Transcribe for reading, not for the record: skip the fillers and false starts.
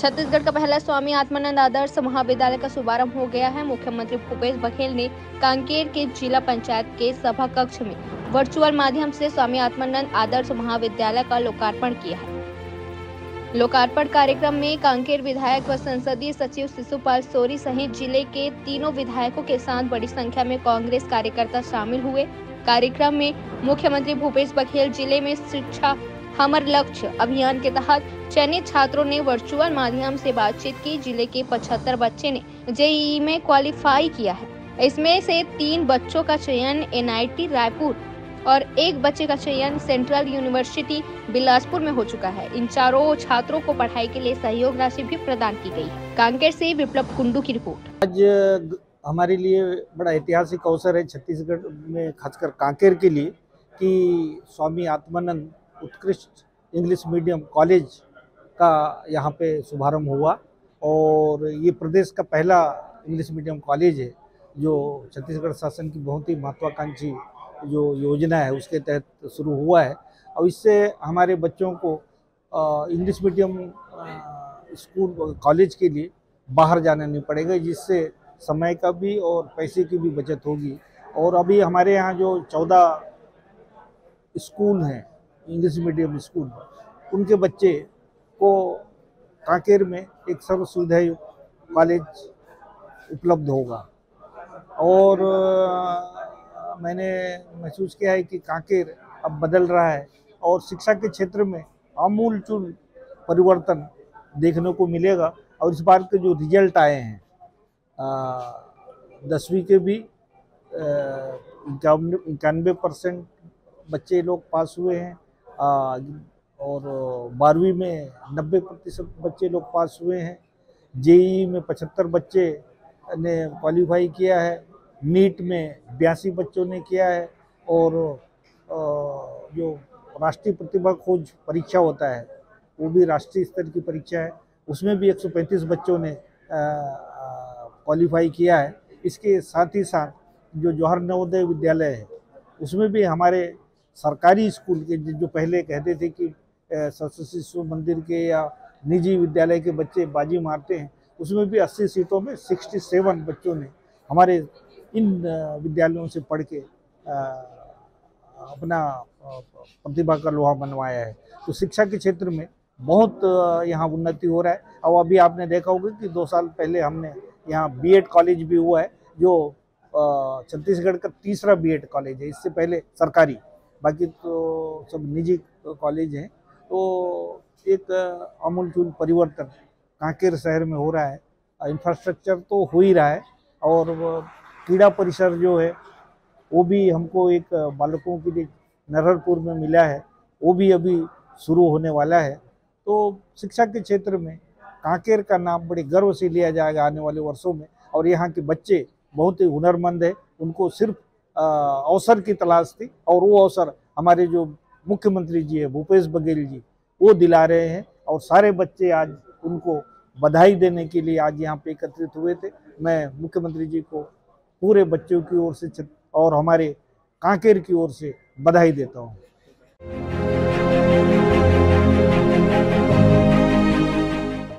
छत्तीसगढ़ का पहला स्वामी आत्मानंद आदर्श महाविद्यालय का शुभारंभ हो गया है। मुख्यमंत्री भूपेश बघेल ने कांकेर के जिला पंचायत के सभा कक्ष में वर्चुअल माध्यम से स्वामी आत्मानंद आदर्श महाविद्यालय का लोकार्पण किया है। लोकार्पण कार्यक्रम में कांकेर विधायक व संसदीय सचिव शिशुपाल सोरी सहित जिले के तीनों विधायकों के साथ बड़ी संख्या में कांग्रेस कार्यकर्ता शामिल हुए। कार्यक्रम में मुख्यमंत्री भूपेश बघेल जिले में शिक्षा हमर लक्ष्य अभियान के तहत चयनित छात्रों ने वर्चुअल माध्यम से बातचीत की। जिले के 75 बच्चे ने जेईई में क्वालिफाई किया है। इसमें से 3 बच्चों का चयन एनआईटी रायपुर और 1 बच्चे का चयन सेंट्रल यूनिवर्सिटी बिलासपुर में हो चुका है। इन चारों छात्रों को पढ़ाई के लिए सहयोग राशि भी प्रदान की गई है। कांकेर से विप्लव कुंडू की रिपोर्ट। आज हमारे लिए बड़ा ऐतिहासिक अवसर है छत्तीसगढ़ में, खासकर कांकेर के लिए, कि स्वामी आत्मानंद उत्कृष्ट इंग्लिश मीडियम कॉलेज का यहाँ पे शुभारंभ हुआ। और ये प्रदेश का पहला इंग्लिश मीडियम कॉलेज है जो छत्तीसगढ़ शासन की बहुत ही महत्वाकांक्षी जो योजना है उसके तहत शुरू हुआ है। और इससे हमारे बच्चों को इंग्लिश मीडियम स्कूल कॉलेज के लिए बाहर जाना नहीं पड़ेगा, जिससे समय का भी और पैसे की भी बचत होगी। और अभी हमारे यहाँ जो 14 स्कूल हैं इंग्लिश मीडियम स्कूल, उनके बच्चे को कांकेर में एक सर्व सुविधा कॉलेज उपलब्ध होगा। और मैंने महसूस किया है कि कांकेर अब बदल रहा है और शिक्षा के क्षेत्र में आमूलचूल परिवर्तन देखने को मिलेगा। और इस बार के जो रिजल्ट आए हैं 10वीं के भी 91% बच्चे लोग पास हुए हैं और 12वीं में 90% बच्चे लोग पास हुए हैं। जेईई में 75 बच्चे ने क्वालिफाई किया है। नीट में 82 बच्चों ने किया है। और जो राष्ट्रीय प्रतिभा खोज परीक्षा होता है वो भी राष्ट्रीय स्तर की परीक्षा है, उसमें भी 135 बच्चों ने क्वालिफाई किया है। इसके साथ ही साथ जो जवाहर नवोदय विद्यालय है उसमें भी हमारे सरकारी स्कूल के जो पहले कहते थे कि सरस्वती शिशु मंदिर के या निजी विद्यालय के बच्चे बाजी मारते हैं, उसमें भी 80 सीटों में 67 बच्चों ने हमारे इन विद्यालयों से पढ़ के अपना प्रतिभा का लोहा बनवाया है। तो शिक्षा के क्षेत्र में बहुत यहाँ उन्नति हो रहा है। और अभी आपने देखा होगा कि 2 साल पहले हमने यहाँ बीएड कॉलेज भी हुआ है, जो छत्तीसगढ़ का तीसरा बीएड कॉलेज है। इससे पहले सरकारी, बाकी तो सब निजी कॉलेज हैं। तो एक आमूलचूल परिवर्तन कांकेर शहर में हो रहा है। इंफ्रास्ट्रक्चर तो हो ही रहा है और क्रीड़ा परिसर जो है वो भी हमको एक बालकों के लिए नरहरपुर में मिला है, वो भी अभी शुरू होने वाला है। तो शिक्षा के क्षेत्र में कांकेर का नाम बड़े गर्व से लिया जाएगा आने वाले वर्षों में। और यहाँ के बच्चे बहुत ही हुनरमंद है, उनको सिर्फ अवसर की तलाश थी और वो अवसर हमारे जो मुख्यमंत्री जी है भूपेश बघेल जी वो दिला रहे हैं। और सारे बच्चे आज उनको बधाई देने के लिए आज यहाँ पे एकत्रित हुए थे। मैं मुख्यमंत्री जी को पूरे बच्चों की ओर से और हमारे कांकेर की ओर से बधाई देता हूँ।